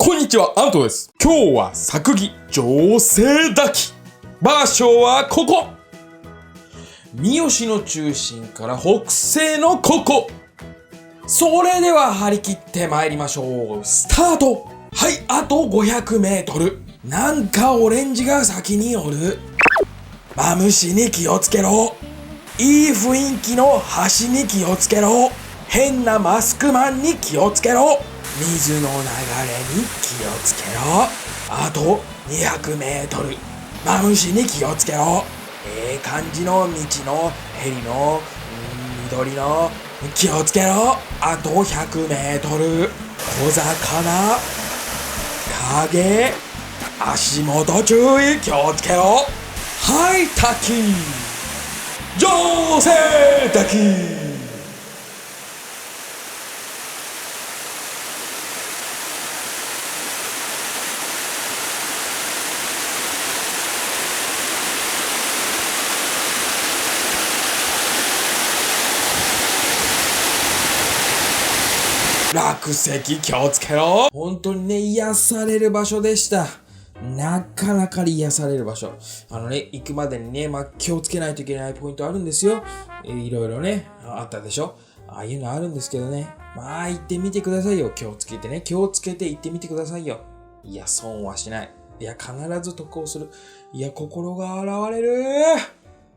こんにちは、アントです。今日は作木女性抱き。場所はここ。三好の中心から北西のここ。それでは張り切って参りましょう。スタート。はい、あと500メートル。なんかオレンジが先におる。マムシに気をつけろ。いい雰囲気の橋に気をつけろ。変なマスクマンに気をつけろ。水の流れに気をつけろ。あと200メートル。マムシに気をつけろ。感じの道のヘリの緑の気をつけろ。あと100メートル。小魚影足元注意気をつけろ。はい、滝女性滝。落石気をつけろ。本当にね、癒される場所でした。なかなか癒される場所。行くまでにね、気をつけないといけないポイントあるんですよ。いろいろね、あったでしょ。ああいうのあるんですけどね。行ってみてくださいよ。気をつけてね。気をつけて行ってみてくださいよ。いや、損はしない。いや、必ず得をする。いや、心が現れる。